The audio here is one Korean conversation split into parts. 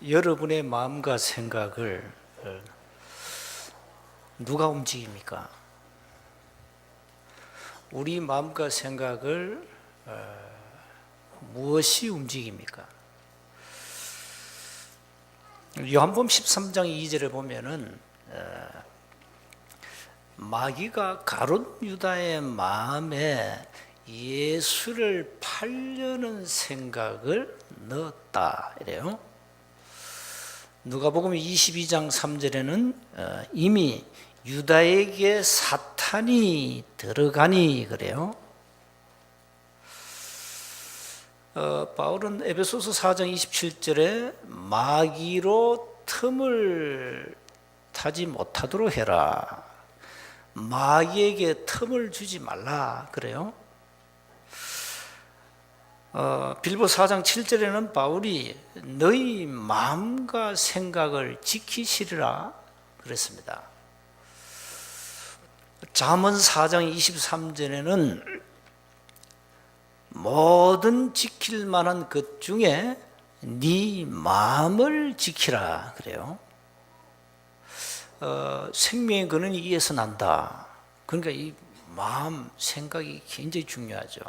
여러분의 마음과 생각을 누가 움직입니까? 우리 마음과 생각을 무엇이 움직입니까? 요한복음 13장 2절에 보면은 마귀가 가룟 유다의 마음에 예수를 팔려는 생각을 넣었다 이래요. 누가복음 22장 3절에는 이미 유다에게 사탄이 들어가니 그래요. 바울은 에베소서 4장 27절에 마귀로 틈을 타지 못하도록 해라. 마귀에게 틈을 주지 말라 그래요. 빌보 4장 7절에는 바울이 너희 마음과 생각을 지키시리라 그랬습니다. 잠언 4장 23절에는 모든 지킬 만한 것 중에 네 마음을 지키라 그래요. 생명의 근원이 이에서 난다. 그러니까 이 마음, 생각이 굉장히 중요하죠.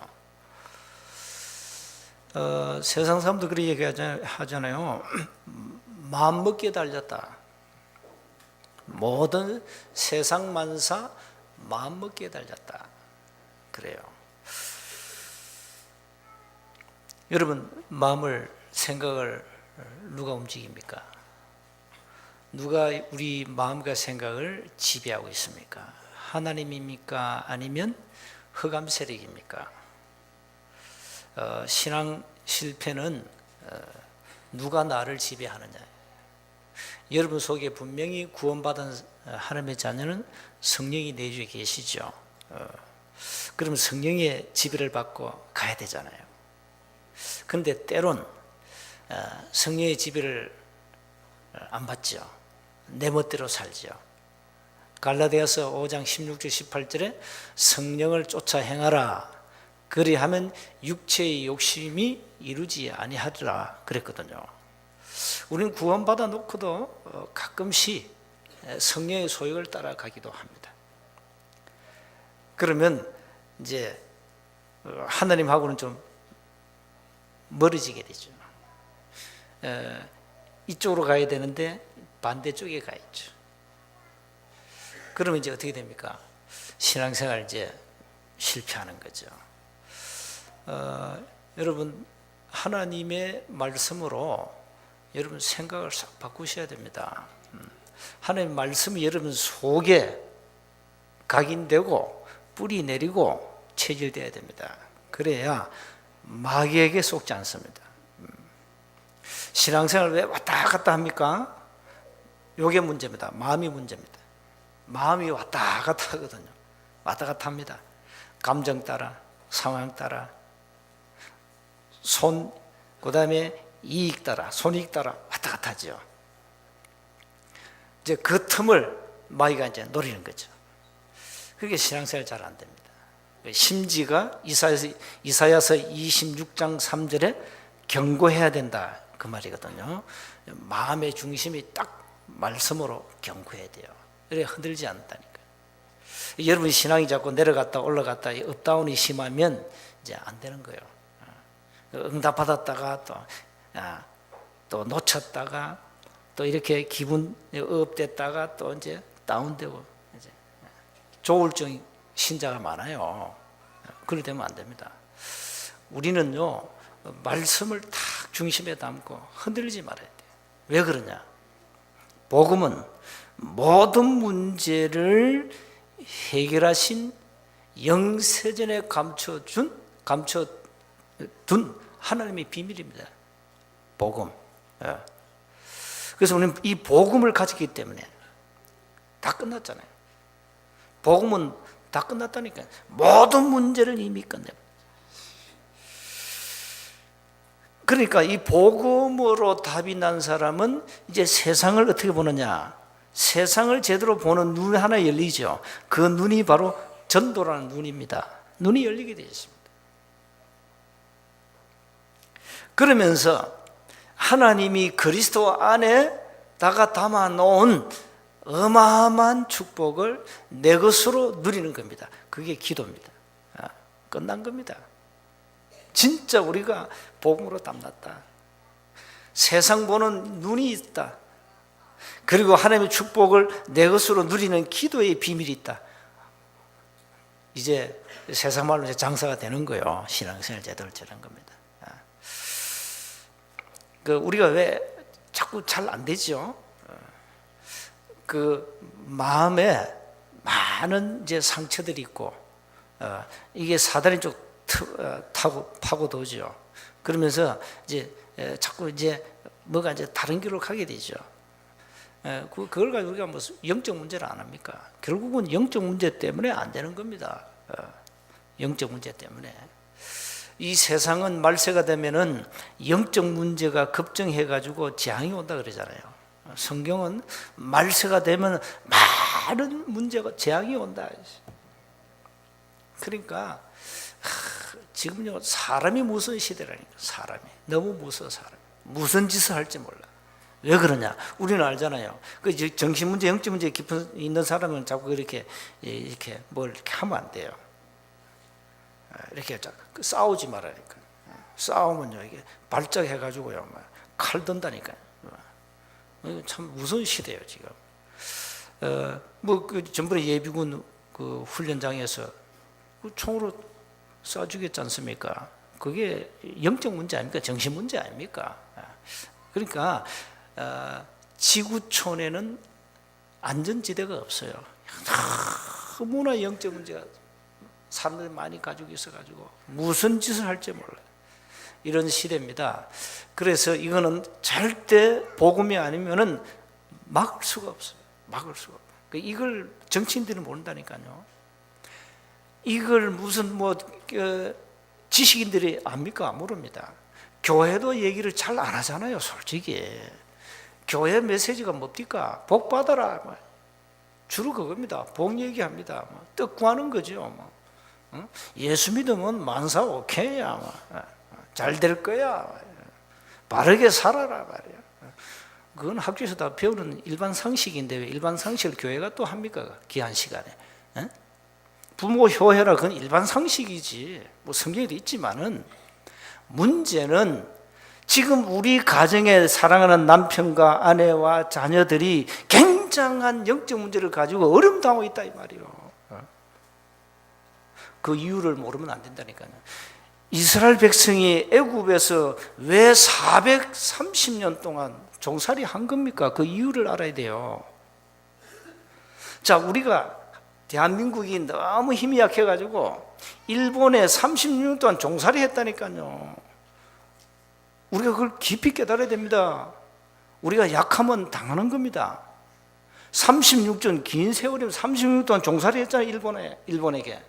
세상 사람도 그렇게 얘기하잖아요. 마음 먹기에 달렸다. 모든 세상 만사 마음 먹기에 달렸다. 그래요. 여러분, 마음을, 생각을 누가 움직입니까? 누가 우리 마음과 생각을 지배하고 있습니까? 하나님입니까? 아니면 흑암 세력입니까? 신앙 실패는 누가 나를 지배하느냐. 여러분 속에 분명히 구원받은 하나님의 자녀는 성령이 내주에 계시죠. 그러면 성령의 지배를 받고 가야 되잖아요. 그런데 때론 성령의 지배를 안 받죠. 내 멋대로 살죠. 갈라디아서 5장 16절 18절에 성령을 쫓아 행하라. 그리하면 육체의 욕심이 이루지 아니하리라 그랬거든요. 우리는 구원받아 놓고도 가끔씩 성령의 소욕을 따라가기도 합니다. 그러면 이제 하나님하고는 좀 멀어지게 되죠. 이쪽으로 가야 되는데 반대쪽에 가 있죠. 그러면 이제 어떻게 됩니까? 신앙생활 이제 실패하는 거죠. 여러분 하나님의 말씀으로 여러분 생각을 싹 바꾸셔야 됩니다. 하나님의 말씀이 여러분 속에 각인되고 뿌리 내리고 체질되어야 됩니다. 그래야 마귀에게 속지 않습니다. 신앙생활 왜 왔다 갔다 합니까? 이게 문제입니다. 마음이 문제입니다. 마음이 왔다 갔다 하거든요. 왔다 갔다 합니다. 감정 따라, 상황 따라, 그 다음에 이익 따라, 손익 따라 왔다 갔다 하죠. 이제 그 틈을 마귀가 이제 노리는 거죠. 그게 신앙생활 잘 안 됩니다. 심지가 이사야서 26장 3절에 경고해야 된다 그 말이거든요. 마음의 중심이 딱 말씀으로 경고해야 돼요. 그래 흔들지 않다니까. 여러분 신앙이 자꾸 내려갔다 올라갔다 업다운이 심하면 이제 안 되는 거예요. 응답 받았다가 또 놓쳤다가 또 이렇게 기분 업됐다가 또 이제 다운되고 이제 조울증 신자가 많아요. 그렇게 되면 안 됩니다. 우리는요 말씀을 딱 중심에 담고 흔들리지 말아야 돼요. 왜 그러냐? 복음은 모든 문제를 해결하신 영세전에 감춰둔 하나님의 비밀입니다. 복음. 그래서 우리는 이 복음을 가졌기 때문에 다 끝났잖아요. 복음은 다 끝났다니까요. 모든 문제를 이미 끝내요. 그러니까 이 복음으로 답이 난 사람은 이제 세상을 어떻게 보느냐? 세상을 제대로 보는 눈 하나 열리죠. 그 눈이 바로 전도라는 눈입니다. 눈이 열리게 되어 있습니다. 그러면서 하나님이 그리스도 안에다가 담아놓은 어마어마한 축복을 내 것으로 누리는 겁니다. 그게 기도입니다. 끝난 겁니다. 진짜 우리가 복음으로 담났다. 세상 보는 눈이 있다. 그리고 하나님의 축복을 내 것으로 누리는 기도의 비밀이 있다. 이제 세상 말로 이제 장사가 되는 거예요. 신앙생활 제대로 되는 겁니다. 우리가 왜 자꾸 잘 안 되죠? 마음에 많은 이제 상처들이 있고, 이게 사단이 좀 파고들죠. 그러면서 이제 자꾸 이제 뭐가 이제 다른 길로 가게 되죠. 그걸 가지고 우리가 무슨 영적 문제를 안 합니까? 결국은 영적 문제 때문에 안 되는 겁니다. 영적 문제 때문에. 이 세상은 말세가 되면은 영적 문제가 급증해가지고 재앙이 온다 그러잖아요. 성경은 말세가 되면 많은 문제가 재앙이 온다. 그러니까 지금요 사람이 무서운 시대라니까. 사람이 너무 무서워. 사람이 무슨 짓을 할지 몰라. 왜 그러냐? 우리는 알잖아요. 정신 문제, 영적 문제 깊은 있는 사람은 자꾸 이렇게 뭘 이렇게 하면 안 돼요. 이렇게 싸우지 말라니까. 싸우면요 이게 발작해가지고요 칼 든다니까. 참 무서운 시대예요 지금. 전번에 예비군 훈련장에서 총으로 쏴주겠지 않습니까? 그게 영적 문제 아닙니까? 정신 문제 아닙니까? 그러니까 지구촌에는 안전지대가 없어요. 너무나 영적 문제가 사람들이 많이 가지고 있어가지고 무슨 짓을 할지 몰라요. 이런 시대입니다. 그래서 이거는 절대 복음이 아니면은 막을 수가 없어요. 막을 수가 없어요. 이걸 정치인들이 모른다니까요. 이걸 무슨 지식인들이 압니까? 모릅니다. 교회도 얘기를 잘 안 하잖아요. 솔직히 교회 메시지가 뭡니까? 복 받아라. 주로 그겁니다. 복 얘기합니다. 떡 구하는 거죠. 예수 믿으면 만사 오케이야. 잘 될 거야. 바르게 살아라 말이야. 그건 학교에서 다 배우는 일반 상식인데 왜 일반 상식을 교회가 또 합니까? 귀한 시간에. 부모 효혜라 그건 일반 상식이지. 성경에도 있지만은 문제는 지금 우리 가정에 사랑하는 남편과 아내와 자녀들이 굉장한 영적 문제를 가지고 어려움당하고 있다 이 말이에요. 그 이유를 모르면 안 된다니까요. 이스라엘 백성이 애굽에서 왜 430년 동안 종살이 한 겁니까? 그 이유를 알아야 돼요. 자, 우리가 대한민국이 너무 힘이 약해가지고 일본에 36년 동안 종살이 했다니까요. 우리가 그걸 깊이 깨달아야 됩니다. 우리가 약하면 당하는 겁니다. 36년 긴 세월이면 36년 동안 종살이 했잖아요. 일본에게.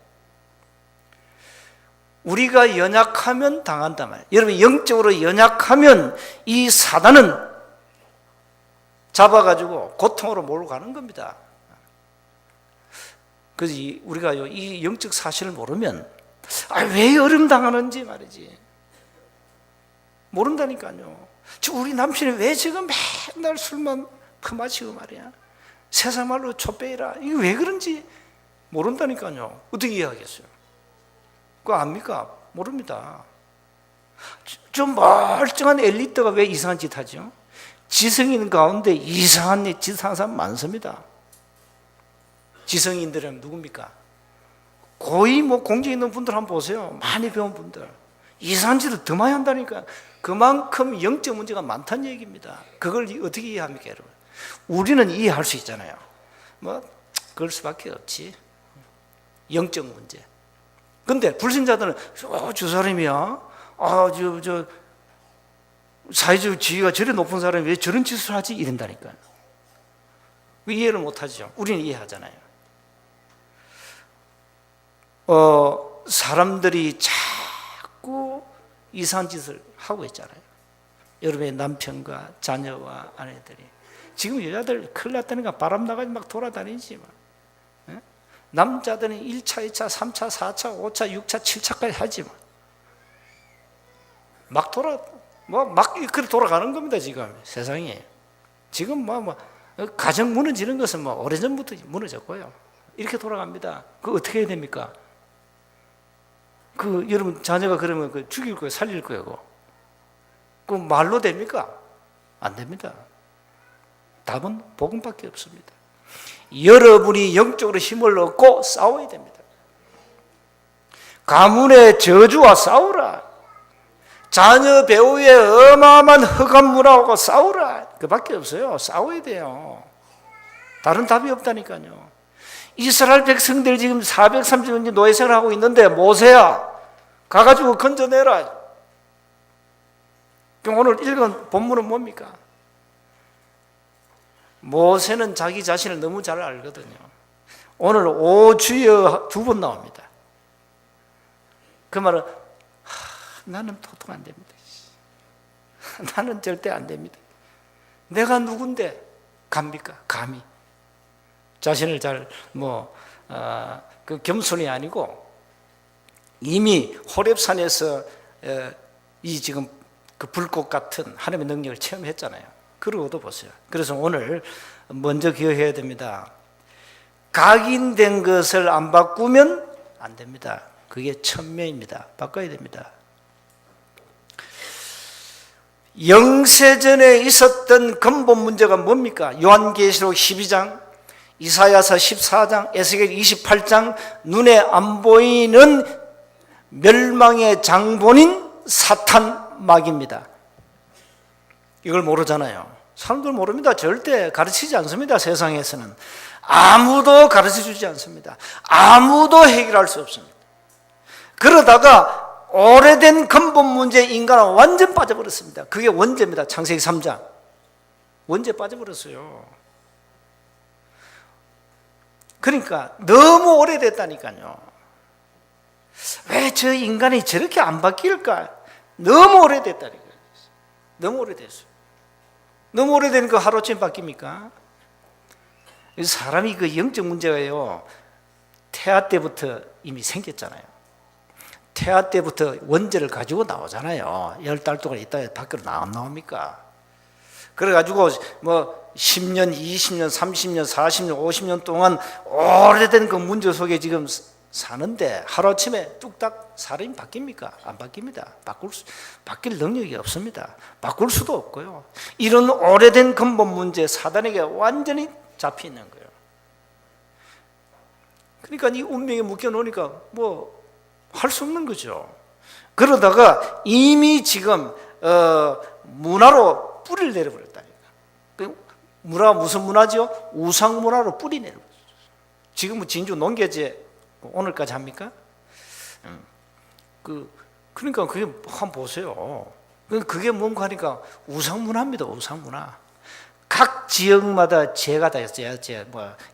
우리가 연약하면 당한단 말이에요. 여러분 영적으로 연약하면 이 사단은 잡아가지고 고통으로 몰고 가는 겁니다. 그래서 우리가 이 영적 사실을 모르면 왜 어려움 당하는지 말이지 모른다니까요. 우리 남편이 왜 지금 맨날 술만 퍼마시고 말이야. 세상 말로 촛배이라. 이게 왜 그런지 모른다니까요. 어떻게 이해하겠어요? 그거 압니까? 모릅니다. 좀 멀쩡한 엘리트가 왜 이상한 짓 하죠? 지성인 가운데 이상한 짓 하는 사람 많습니다. 지성인들은 누굽니까? 고위 공직에 있는 분들 한번 보세요. 많이 배운 분들. 이상한 짓을 더 많이 한다니까. 그만큼 영적 문제가 많다는 얘기입니다. 그걸 어떻게 이해합니까, 여러분? 우리는 이해할 수 있잖아요. 그럴 수밖에 없지. 영적 문제. 근데 불신자들은 저 사람이야. 사회적 지위가 저리 높은 사람이 왜 저런 짓을 하지? 이런다니까요. 이해를 못하죠. 우리는 이해하잖아요. 사람들이 자꾸 이상한 짓을 하고 있잖아요. 여러분의 남편과 자녀와 아내들이. 지금 여자들 큰일 났다니까 바람 나가지 막 돌아다니지 막. 남자들은 1차, 2차, 3차, 4차, 5차, 6차, 7차까지 하지 막 돌아 막 그렇게 돌아가는 겁니다. 지금 세상이. 지금 가정 무너지는 것은 오래전부터 무너졌고요. 이렇게 돌아갑니다. 그 어떻게 해야 됩니까? 여러분 자녀가 그러면 죽일 거예요, 살릴 거예요? 그 말로 됩니까? 안 됩니다. 답은 복음밖에 없습니다. 여러분이 영적으로 힘을 얻고 싸워야 됩니다. 가문의 저주와 싸우라. 자녀 배우의 어마어마한 흑암 문화하고 싸우라. 그밖에 없어요. 싸워야 돼요. 다른 답이 없다니까요. 이스라엘 백성들 지금 430년 노예 생활하고 있는데 모세야 가가지고 건져내라. 그럼 오늘 읽은 본문은 뭡니까? 모세는 자기 자신을 너무 잘 알거든요. 오늘 오 주여 2번 나옵니다. 그 말은 나는 도통 안 됩니다. 나는 절대 안 됩니다. 내가 누군데 갑니까? 감히 자신을 잘 그 겸손이 아니고 이미 호렙산에서 이 지금 그 불꽃 같은 하나님의 능력을 체험했잖아요. 그러고도 보세요. 그래서 오늘 먼저 기억해야 됩니다. 각인된 것을 안 바꾸면 안 됩니다. 그게 천매입니다. 바꿔야 됩니다. 영세전에 있었던 근본 문제가 뭡니까? 요한계시록 12장, 이사야서 14장, 에스겔 28장, 눈에 안 보이는 멸망의 장본인 사탄 마귀입니다. 이걸 모르잖아요. 사람들 모릅니다. 절대 가르치지 않습니다. 세상에서는 아무도 가르쳐주지 않습니다. 아무도 해결할 수 없습니다. 그러다가 오래된 근본 문제 인간은 완전 빠져버렸습니다. 그게 원죄입니다. 창세기 3장 원죄 빠져버렸어요. 그러니까 너무 오래됐다니까요. 왜 저 인간이 저렇게 안 바뀔까? 너무 오래됐다니까요. 너무 오래됐어요. 너무 오래되니까 하루아침에 바뀝니까? 사람이 그 영적 문제가요, 태아 때부터 이미 생겼잖아요. 태아 때부터 원죄를 가지고 나오잖아요. 10달 동안 있다가 밖으로 나옵니까? 그래가지고 10년, 20년, 30년, 40년, 50년 동안 오래된 그 문제 속에 지금 사는데 하루아침에 뚝딱 사람이 바뀝니까? 안 바뀝니다. 바뀔 능력이 없습니다. 바꿀 수도 없고요. 이런 오래된 근본 문제 사단에게 완전히 잡혀 있는 거예요. 그러니까 이 운명에 묶여 놓으니까 할 수 없는 거죠. 그러다가 이미 지금 문화로 뿌리를 내려버렸다니까. 문화가 무슨 문화죠? 우상 문화로 뿌리 내려버렸어요. 지금은 진주 농계제 오늘까지 합니까? 그러니까 그게 한번 보세요. 그게 뭔가 하니까 우상 문화입니다. 우상 문화. 각 지역마다 제가 다 있어요.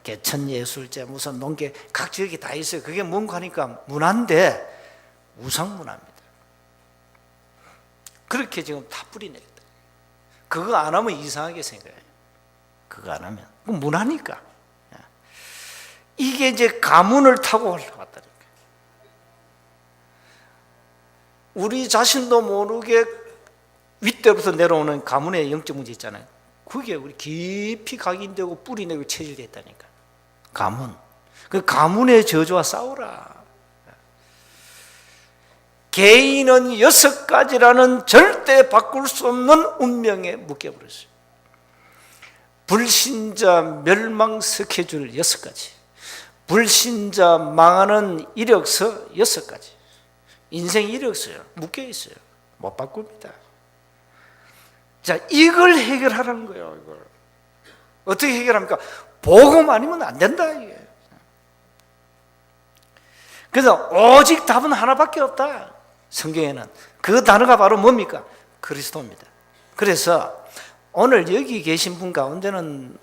개천 예술제, 무슨 농계, 각 지역이 다 있어요. 그게 뭔가 하니까 문화인데 우상 문화입니다. 그렇게 지금 다 뿌리내렸다. 그거 안 하면 이상하게 생겨요. 그거 안 하면 문화니까. 이게 이제 가문을 타고 올라갔다니까. 우리 자신도 모르게 윗대로부터 내려오는 가문의 영적 문제 있잖아요. 그게 우리 깊이 각인되고 뿌리내고 체질됐다니까. 가문. 그 가문의 저주와 싸우라. 개인은 6가지라는 절대 바꿀 수 없는 운명에 묶여버렸어요. 불신자 멸망 스케줄 6가지. 불신자 망하는 이력서 6가지. 인생 이력서요. 묶여있어요. 못 바꿉니다. 자, 이걸 해결하라는 거예요. 이걸 어떻게 해결합니까? 복음 아니면 안 된다 이게. 그래서 오직 답은 하나밖에 없다. 성경에는 그 단어가 바로 뭡니까? 그리스도입니다. 그래서 오늘 여기 계신 분 가운데는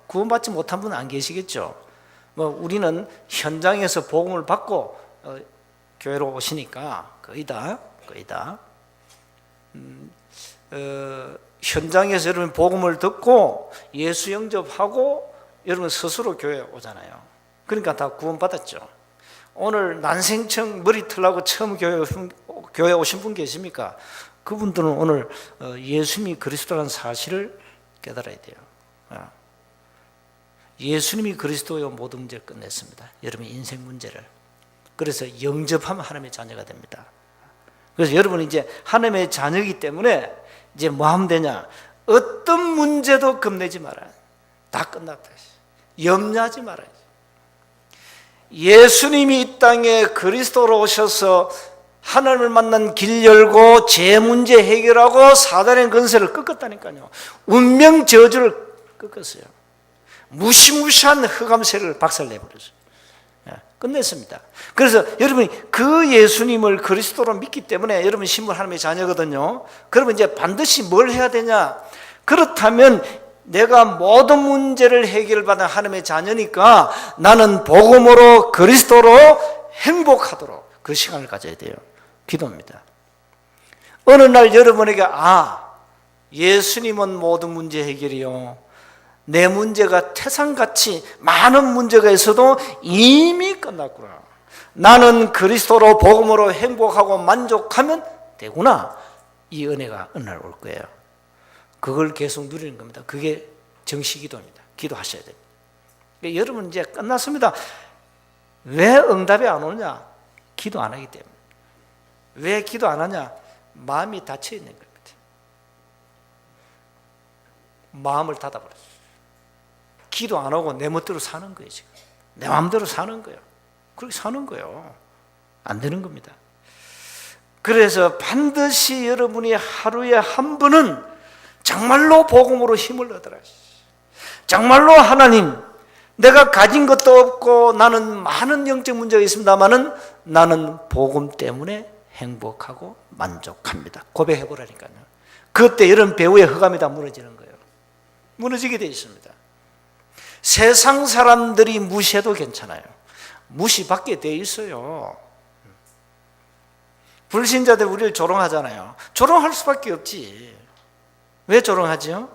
구원받지 못한 분은 안 계시겠죠. 우리는 현장에서 복음을 받고 교회로 오시니까 거의 다 현장에서 여러분 복음을 듣고 예수 영접하고 여러분 스스로 교회에 오잖아요. 그러니까 다 구원받았죠. 오늘 난생청 머리 털라고 처음 교회 오신 분 계십니까? 그분들은 오늘 예수님이 그리스도라는 사실을 깨달아야 돼요. 예수님이 그리스도의 모든 문제를 끝냈습니다. 여러분의 인생 문제를. 그래서 영접하면 하나님의 자녀가 됩니다. 그래서 여러분이 이제 하나님의 자녀이기 때문에 이제 뭐 하면 되냐? 어떤 문제도 겁내지 말아요. 다 끝났다. 염려하지 말아요. 예수님이 이 땅에 그리스도로 오셔서 하나님을 만난 길 열고 죄 문제 해결하고 사단의 권세를 꺾었다니까요. 운명 저주를 꺾었어요. 무시무시한 흑암세를 박살내버렸어요. 끝냈습니다. 그래서 여러분이 그 예수님을 그리스도로 믿기 때문에 여러분 신분 하나님의 자녀거든요. 그러면 이제 반드시 뭘 해야 되냐? 그렇다면 내가 모든 문제를 해결받은 하나님의 자녀니까 나는 복음으로 그리스도로 행복하도록 그 시간을 가져야 돼요. 기도입니다. 어느 날 여러분에게 예수님은 모든 문제 해결이요, 내 문제가 태산같이 많은 문제가 있어도 이미 끝났구나, 나는 그리스도로 복음으로 행복하고 만족하면 되구나, 이 은혜가 어느 날 올 거예요. 그걸 계속 누리는 겁니다. 그게 정시기도입니다. 기도하셔야 됩니다. 그러니까 여러분 이제 끝났습니다. 왜 응답이 안 오느냐? 기도 안 하기 때문에. 왜 기도 안 하냐? 마음이 닫혀 있는 겁니다. 마음을 닫아버렸어요. 기도 안 하고 내 멋대로 사는 거예요. 지금 내 마음대로 사는 거예요. 그렇게 사는 거예요. 안 되는 겁니다. 그래서 반드시 여러분이 하루에 한 번은 정말로 복음으로 힘을 얻어라. 정말로 하나님, 내가 가진 것도 없고 나는 많은 영적 문제가 있습니다마는 나는 복음 때문에 행복하고 만족합니다. 고백해보라니까요. 그때 이런 배우의 흑암이 다 무너지는 거예요. 무너지게 되어 있습니다. 세상 사람들이 무시해도 괜찮아요. 무시받게 되어 있어요. 불신자들 우리를 조롱하잖아요. 조롱할 수밖에 없지. 왜 조롱하죠?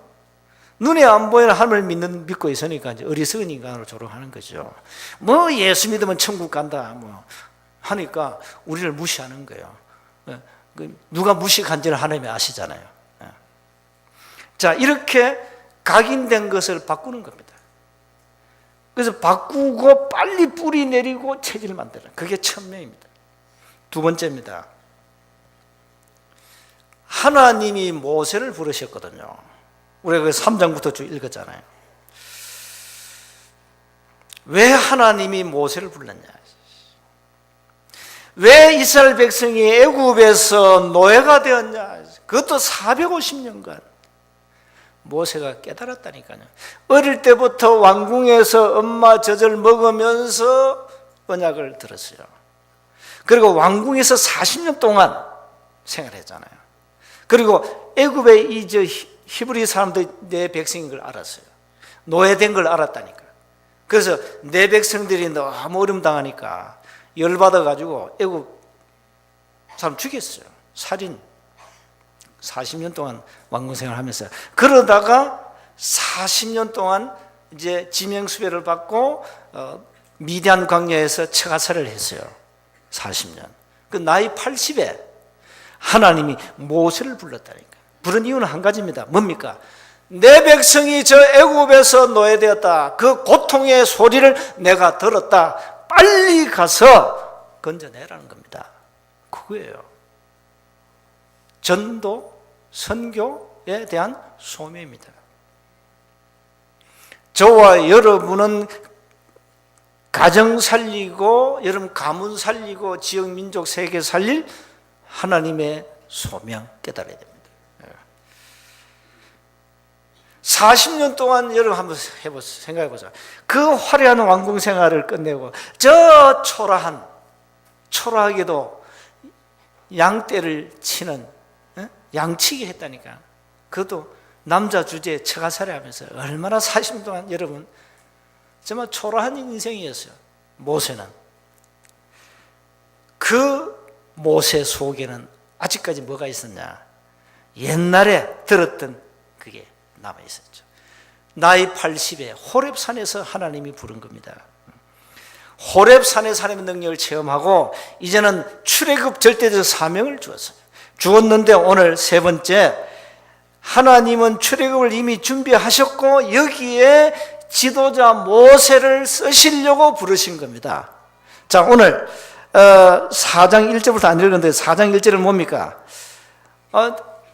눈에 안 보이는 하나님을 믿고 있으니까 이제 어리석은 인간으로 조롱하는 거죠. 뭐 예수 믿으면 천국 간다 뭐 하니까 우리를 무시하는 거예요. 누가 무식한지는 하나님이 아시잖아요. 자, 이렇게 각인된 것을 바꾸는 겁니다. 그래서 바꾸고 빨리 뿌리 내리고 체질을 만드는, 그게 천명입니다. 두 번째입니다. 하나님이 모세를 부르셨거든요. 우리가 그 3장부터 쭉 읽었잖아요. 왜 하나님이 모세를 불렀냐? 왜 이스라엘 백성이 애굽에서 노예가 되었냐? 그것도 450년간. 모세가 깨달았다니까요. 어릴 때부터 왕궁에서 엄마 젖을 먹으면서 언약을 들었어요. 그리고 왕궁에서 40년 동안 생활했잖아요. 그리고 애굽의 이 히브리 사람들 내 백성인 걸 알았어요. 노예된 걸 알았다니까. 그래서 내 백성들이 너무 어려움 당하니까 열받아가지고 애굽 사람 죽였어요. 살인. 40년 동안 왕궁 생활하면서. 그러다가 40년 동안 이제 지명수배를 받고 미디안 광야에서 처가살을 했어요. 40년. 그 나이 80에 하나님이 모세를 불렀다니까. 부른 이유는 한 가지입니다. 뭡니까? 내 백성이 저 애굽에서 노예되었다. 그 고통의 소리를 내가 들었다. 빨리 가서 건져내라는 겁니다. 그거예요. 전도, 선교에 대한 소명입니다. 저와 여러분은 가정 살리고, 여러분 가문 살리고, 지역, 민족, 세계 살릴 하나님의 소명 깨달아야 됩니다. 40년 동안 여러분 한번 생각해보자. 그 화려한 왕궁 생활을 끝내고 저 초라하게도 양떼를 치는, 양치기 했다니까. 그것도 남자 주제에 처가살이 하면서 얼마나 40년 동안 여러분 정말 초라한 인생이었어요. 모세는. 그 모세 속에는 아직까지 뭐가 있었냐? 옛날에 들었던 그게 남아있었죠. 나이 80에 호렙산에서 하나님이 부른 겁니다. 호렙산에서 하나님의 능력을 체험하고 이제는 출애굽 절대적 사명을 주었어요. 죽었는데 오늘 세 번째, 하나님은 출애굽을 이미 준비하셨고 여기에 지도자 모세를 쓰시려고 부르신 겁니다. 자, 오늘 4장 1절부터 안 읽었는데 4장 1절은 뭡니까?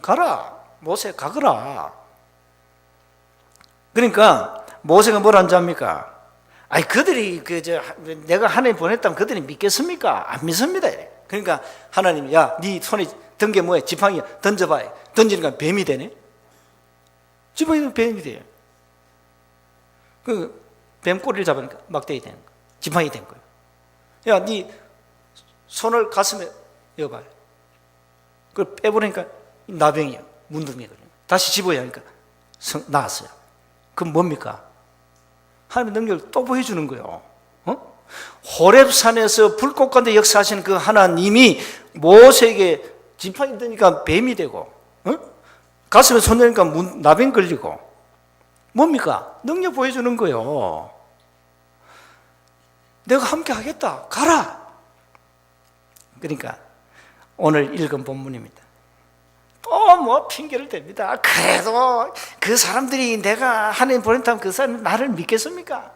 가라, 모세 가거라. 그러니까 모세가 뭘 한 자입니까? 아니, 그들이 내가 하나님 보냈다면 그들이 믿겠습니까? 안 믿습니다. 그러니까 하나님, 야, 네 손에 든 게 뭐야? 지팡이야. 던져봐. 던지니까 뱀이 되네. 지팡이는 뱀이 돼요. 그 뱀 꼬리를 잡으니까 막대기 되는 거야. 지팡이 된 거예요. 야, 네 손을 가슴에 여봐요. 그걸 빼보니까 나병이야. 문둥이거든요. 다시 집어야 하니까 나았어요. 그럼 뭡니까? 하나님의 능력을 또 보여주는 거예요. 호렙산에서 불꽃 가운데 역사하시는 그 하나님이 모세에게 지팡이 드니까 뱀이 되고, 가슴에 손 대니까 나병 걸리고, 뭡니까? 능력 보여주는 거예요. 내가 함께 하겠다. 가라. 그러니까 오늘 읽은 본문입니다. 또 뭐 핑계를 댑니다. 그래도 그 사람들이 내가 하나님 보냈다면 그 사람이 나를 믿겠습니까?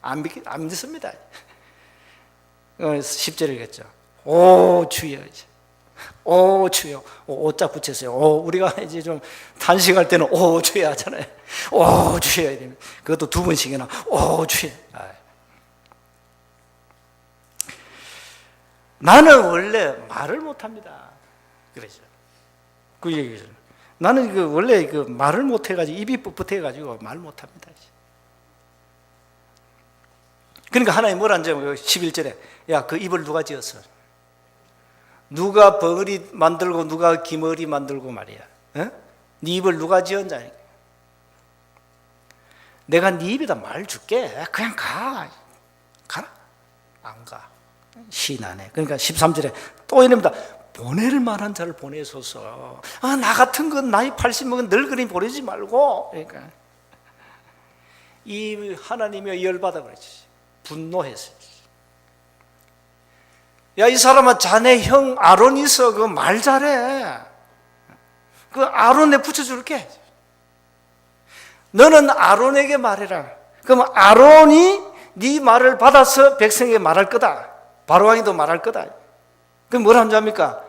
안 믿습니다. 10절이겠죠. 오 주여, 오 주여, 오자 붙였어요. 우리가 이제 좀 단식할 때는 오 주여 하잖아요. 오 주여, 그것도 두 번씩이나 오 주여. 나는 원래 말을 못합니다. 그러죠. 그 얘기죠. 나는 원래 말을 못해가지고 입이 뻣뻣해가지고 말 못합니다. 그러니까 하나님 뭐라 하죠? 11절에 야, 그 입을 누가 지었어? 누가 벙어리 만들고 누가 기머리 만들고 말이야. 네 입을 누가 지었냐? 내가 네 입에다 말 줄게. 그냥 가라. 안 가. 신하네. 그러니까 13절에 또 이럽니다. 보낼 만한 자를 보내소서. 나 같은 건 나이 80 먹은 늙은이 보내지 말고. 그러니까 이 하나님이 열받아 그랬지. 분노했어요. 야, 이 사람아, 자네 형 아론 있어. 그 말 잘해. 그 아론 내 붙여줄게. 너는 아론에게 말해라. 그럼 아론이 네 말을 받아서 백성에게 말할 거다. 바로왕이도 말할 거다. 그럼 뭘 하는 줄 압니까?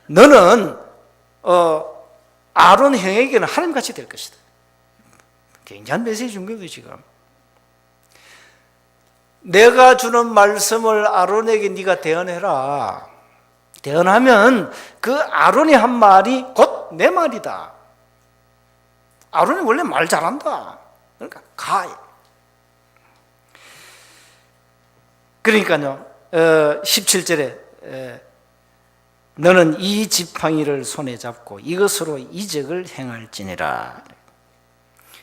너는 아론 형에게는 하나님같이 될 것이다. 굉장한 메시지 준 거예요 지금. 내가 주는 말씀을 아론에게 네가 대언해라. 대언하면 그 아론이 한 말이 곧 내 말이다. 아론이 원래 말 잘한다. 그러니까 가. 그러니까요 17절에 너는 이 지팡이를 손에 잡고 이것으로 이적을 행할지니라.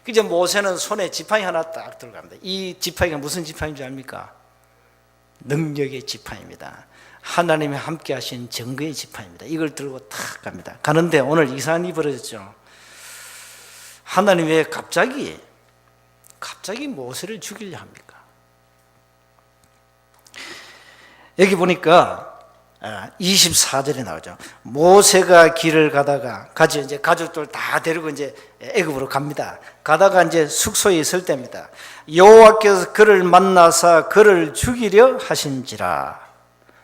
이제 모세는 손에 지팡이 하나 딱 들어갑니다. 이 지팡이가 무슨 지팡이인지 압니까? 능력의 지팡이입니다. 하나님이 함께 하신 증거의 지팡이입니다. 이걸 들고 탁 갑니다. 가는데 오늘 이상한 일이 벌어졌죠. 하나님 왜 갑자기 모세를 죽이려 합니까? 여기 보니까 24절에 나오죠. 모세가 길을 가다가 이제 가족들 다 데리고 이제 애굽으로 갑니다. 가다가 이제 숙소에 있을 때입니다. 여호와께서 그를 만나사 그를 죽이려 하신지라.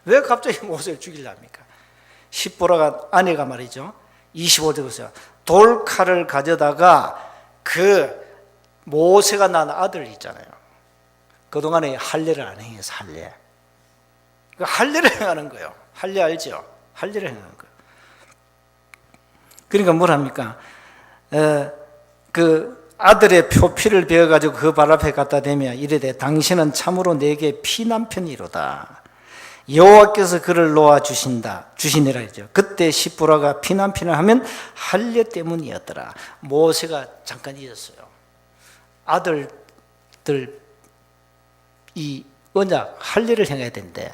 왜 갑자기 모세를 죽이려 합니까? 십보라가 아내가 말이죠. 25절에 보세요. 돌칼을 가져다가 그 모세가 낳은 아들 있잖아요. 그동안에 할례를 안 행해서 할례를 행하는 거예요. 할례 알죠? 할례를 행하는 거예요. 그러니까 뭘 합니까? 그 아들의 표피를 베어가지고 그 발 앞에 갖다 대며 이르되 당신은 참으로 내게 피난편이로다. 여호와께서 그를 놓아 주시니라 했죠. 그때 십보라가 피난편을 하면 할례 때문이었더라. 모세가 잠깐 잊었어요. 아들들 이 언약 할례를 행해야 되는데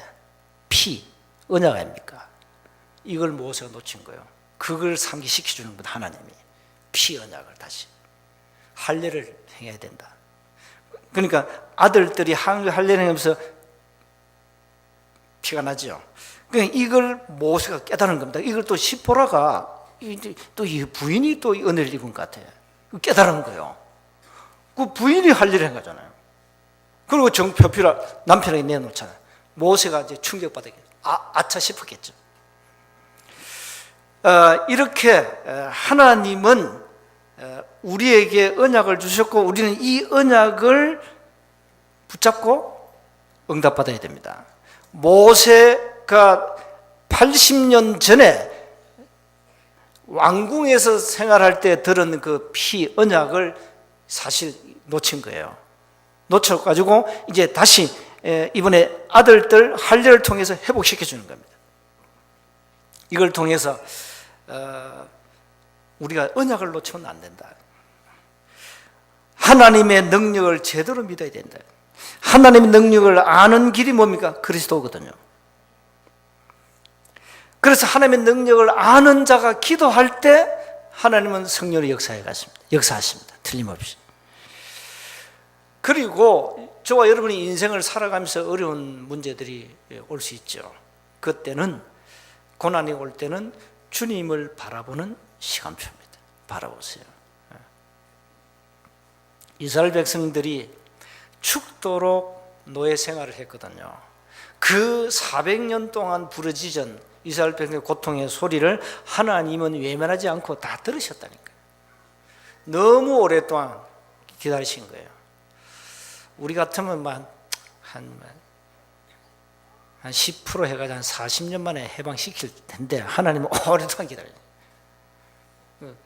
언약 아닙니까? 이걸 모세가 놓친 거예요. 그걸 상기시켜주는 건 하나님이 언약을 다시 할례를 행해야 된다. 그러니까 아들들이 할례를 하면서 피가 나죠. 그러니까 이걸 모세가 깨달은 겁니다. 이걸 또 시포라가 또 이 부인이 또 은혜를 입은 것 같아요. 깨달은 거예요. 그 부인이 할 일을 한 거잖아요. 그리고 정표피라 남편에게 내놓잖아요. 모세가 이제 충격받았겠죠. 아차 싶었겠죠. 이렇게 하나님은 우리에게 언약을 주셨고 우리는 이 언약을 붙잡고 응답받아야 됩니다. 모세가 80년 전에 왕궁에서 생활할 때 들은 그 피 언약을 사실 놓친 거예요. 놓쳐가지고 이제 다시 이번에 아들들 할례를 통해서 회복시켜 주는 겁니다. 이걸 통해서 우리가 언약을 놓치면 안 된다. 하나님의 능력을 제대로 믿어야 된다. 하나님의 능력을 아는 길이 뭡니까? 그리스도거든요. 그래서 하나님의 능력을 아는 자가 기도할 때 하나님은 성령의 역사하십니다. 틀림없이. 그리고 저와 여러분이 인생을 살아가면서 어려운 문제들이 올 수 있죠. 그때는 고난이 올 때는 주님을 바라보는 시간표입니다. 바라보세요. 이스라엘 백성들이 죽도록 노예 생활을 했거든요. 그 400년 동안 부르짖은 이스라엘 백성의 고통의 소리를 하나님은 외면하지 않고 다 들으셨다니까요. 너무 오랫동안 기다리신 거예요. 우리 같으면 한 10% 해가지고 한 40년 만에 해방시킬 텐데 하나님은 오랫동안 기다려요.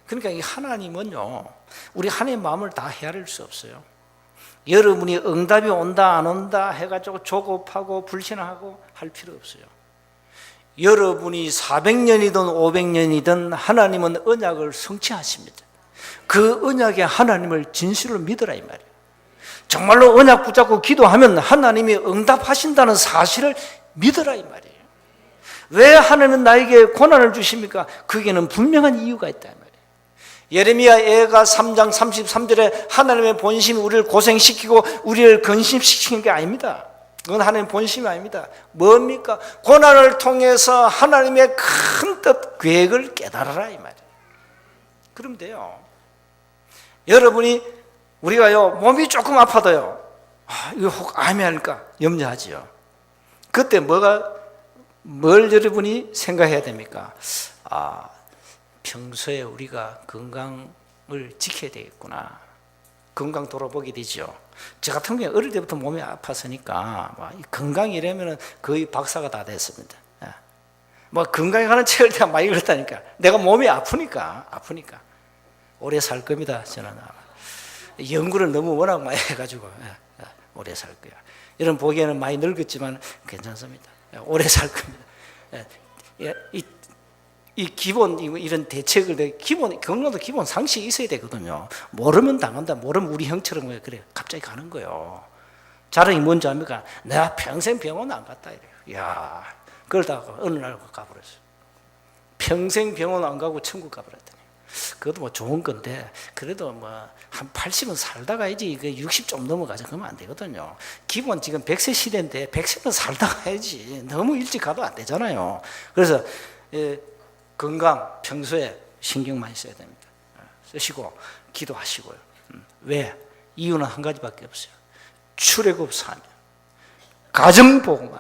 그러니까 이 하나님은요, 우리 하나님의 마음을 다 헤아릴 수 없어요. 여러분이 응답이 온다 안 온다 해가지고 조급하고 불신하고 할 필요 없어요. 여러분이 400년이든 500년이든 하나님은 언약을 성취하십니다. 그 언약의 하나님을 진실로 믿으라 이 말이에요. 정말로 언약 붙잡고 기도하면 하나님이 응답하신다는 사실을 믿으라 이 말이에요. 왜 하나님은 나에게 고난을 주십니까? 그게는 분명한 이유가 있다 이 말이에요. 예레미야 애가 3장 33절에 하나님의 본심이 우리를 고생시키고 우리를 근심시키는 게 아닙니다. 그건 하나님의 본심이 아닙니다. 뭡니까? 고난을 통해서 하나님의 큰 뜻, 계획을 깨달아라 이 말이에요. 그럼 돼요. 여러분이 우리가요 몸이 조금 아파도요 이거 혹 암이 아닐까 염려하지요. 그때 뭘 여러분이 생각해야 됩니까? 평소에 우리가 건강을 지켜야 되겠구나. 건강 돌아보게 되죠. 저 같은 경우에 어릴 때부터 몸이 아팠으니까 건강이라면 거의 박사가 다 됐습니다. 건강에 관한 책을 내가 많이 읽었다니까. 내가 몸이 아프니까 오래 살 겁니다. 저는 연구를 너무 워낙 많이 해가지고 오래 살 거야. 여러분 보기에는 많이 늙었지만 괜찮습니다. 오래 살 겁니다. 이 기본 이런 대책을 건강도 기본 상식이 있어야 되거든요. 모르면 당한다. 모르면 우리 형처럼 그래 갑자기 가는 거예요. 자랑이 뭔지 압니까? 내가 평생 병원 안 갔다 이래요. 야, 그러다가 어느 날 가버렸어요. 평생 병원 안 가고 천국 가버렸더니. 그것도 뭐 좋은 건데 그래도 한 80은 살다 가야지. 60 좀 넘어가자 그러면 안 되거든요. 기본 지금 100세 시대인데 100세는 살다 가야지. 너무 일찍 가도 안 되잖아요. 그래서 건강 평소에 신경 많이 써야 됩니다. 쓰시고 기도하시고요. 왜? 이유는 한 가지밖에 없어요. 출애굽 사명, 가정복음,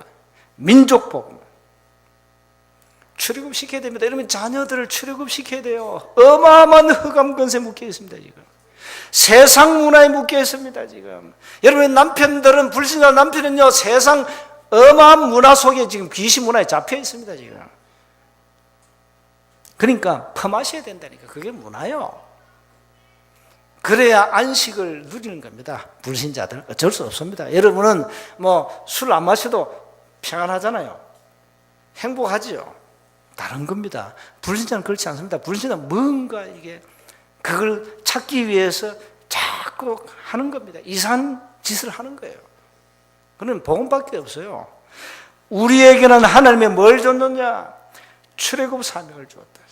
민족복음. 출애굽 시켜야 됩니다. 여러분 자녀들을 출애굽 시켜야 돼요. 어마어마한 흑암 권세 묶여 있습니다. 지금 세상 문화에 묶여 있습니다. 지금 여러분 남편들은 불신자 남편은요 세상 어마어마한 문화 속에 지금 귀신 문화에 잡혀 있습니다. 지금 그러니까 퍼마셔야 된다니까. 그게 문화요. 그래야 안식을 누리는 겁니다. 불신자들 어쩔 수 없습니다. 여러분은 술 안 마셔도 평안하잖아요. 행복하지요. 다른 겁니다. 불신자는 그렇지 않습니다. 불신자는 뭔가 그걸 찾기 위해서 자꾸 하는 겁니다. 이상한 짓을 하는 거예요. 그건 복음밖에 없어요. 우리에게는 하나님이 뭘 줬느냐? 출애굽 사명을 주었다.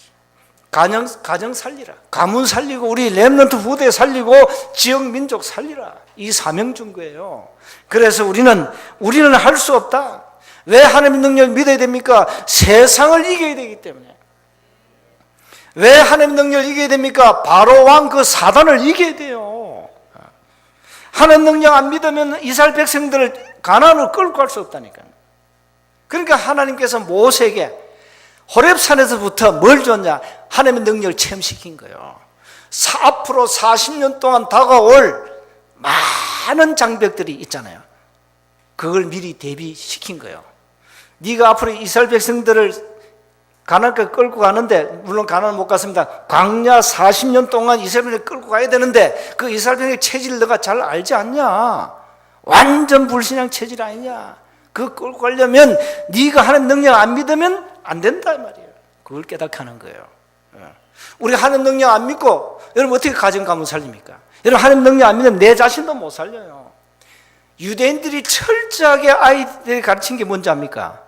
가정 살리라. 가문 살리고 우리 렘넌트 부대 살리고 지역 민족 살리라. 이 사명 준 거예요. 그래서 우리는 할 수 없다. 왜 하나님의 능력을 믿어야 됩니까? 세상을 이겨야 되기 때문에. 왜 하나님의 능력을 이겨야 됩니까? 바로 왕 그 사단을 이겨야 돼요. 하나님 능력 안 믿으면 이스라엘 백성들을 가나안으로 끌고 갈 수 없다니까요. 그러니까 하나님께서 모세에게 호렙산에서부터 뭘 줬냐? 하나님의 능력을 체험시킨 거예요. 앞으로 40년 동안 다가올 많은 장벽들이 있잖아요. 그걸 미리 대비시킨 거예요. 네가 앞으로 이스라엘 백성들을 가나안까지 끌고 가는데, 물론 가나안 못 갔습니다. 광야 40년 동안 이스라엘 백성을 끌고 가야 되는데 그 이스라엘 백성의 체질을 너가 잘 알지 않냐? 완전 불신앙 체질 아니냐? 그거 끌고 가려면 네가 하는 능력 안 믿으면 안 된다 말이에요. 그걸 깨닫게 하는 거예요. 우리 하는 능력 안 믿고 여러분 어떻게 가정 가문 살립니까? 여러분 하는 능력 안 믿으면 내 자신도 못 살려요. 유대인들이 철저하게 아이들이 가르친 게 뭔지 압니까?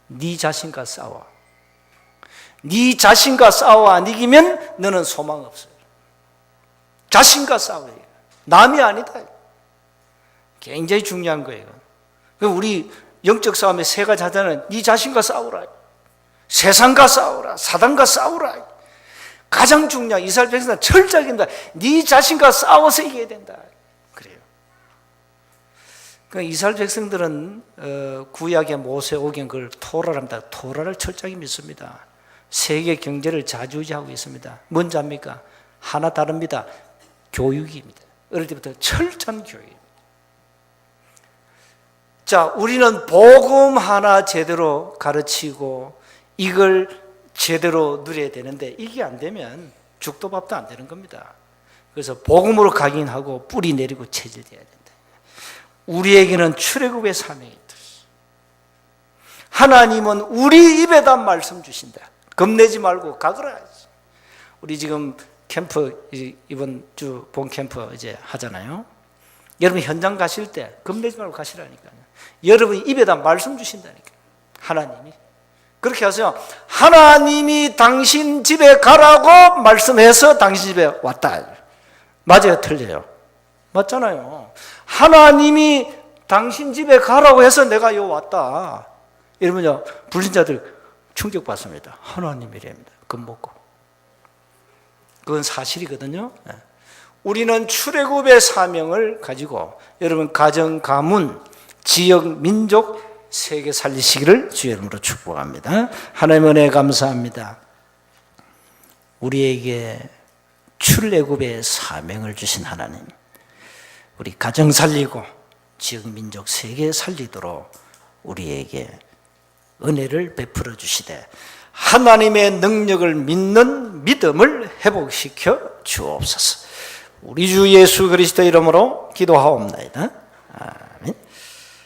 네 자신과 싸워. 네 자신과 싸워 안 이기면 너는 소망 없어요. 자신과 싸워야 돼요. 남이 아니다. 굉장히 중요한 거예요. 우리 영적 싸움의 세 가지 하자는 네 자신과 싸우라, 세상과 싸우라, 사단과 싸우라. 가장 중요한 이스라엘 백성은 철저하게 네 자신과 싸워서 이겨야 된다. 그래요. 그러니까 이스라엘 백성들은 구약의 모세오경 그걸 토라랍니다. 토라를 철저하게 믿습니다. 세계 경제를 좌지우지하고 있습니다. 뭔지 압니까? 하나 다릅니다. 교육입니다. 어릴 때부터 철저한 교육입니다. 자, 우리는 복음 하나 제대로 가르치고 이걸 제대로 누려야 되는데 이게 안 되면 죽도 밥도 안 되는 겁니다. 그래서 복음으로 각인하고 뿌리 내리고 체질돼야 된다. 우리에게는 출애굽의 사명이 있다. 하나님은 우리 입에다 말씀 주신다. 겁내지 말고 가거라. 우리 지금 캠프 이번 주 본 캠프 이제 하잖아요. 여러분 현장 가실 때 겁내지 말고 가시라니까요. 여러분 입에다 말씀 주신다니까요. 하나님이. 그렇게 하세요. 하나님이 당신 집에 가라고 말씀해서 당신 집에 왔다. 맞아요? 틀려요? 맞잖아요. 하나님이 당신 집에 가라고 해서 내가 요 왔다. 이러면요, 불신자들 충격받습니다. 하나님이랍니다. 겁먹고. 그건 사실이거든요. 우리는 출애굽의 사명을 가지고 여러분 가정, 가문, 지역, 민족, 세계 살리시기를 주의 이름으로 축복합니다. 하나님의 은혜 감사합니다. 우리에게 출애굽의 사명을 주신 하나님, 우리 가정 살리고 지역, 민족, 세계 살리도록 우리에게 은혜를 베풀어 주시되 하나님의 능력을 믿는 믿음을 회복시켜 주옵소서. 우리 주 예수 그리스도 이름으로 기도하옵나이다. 아멘.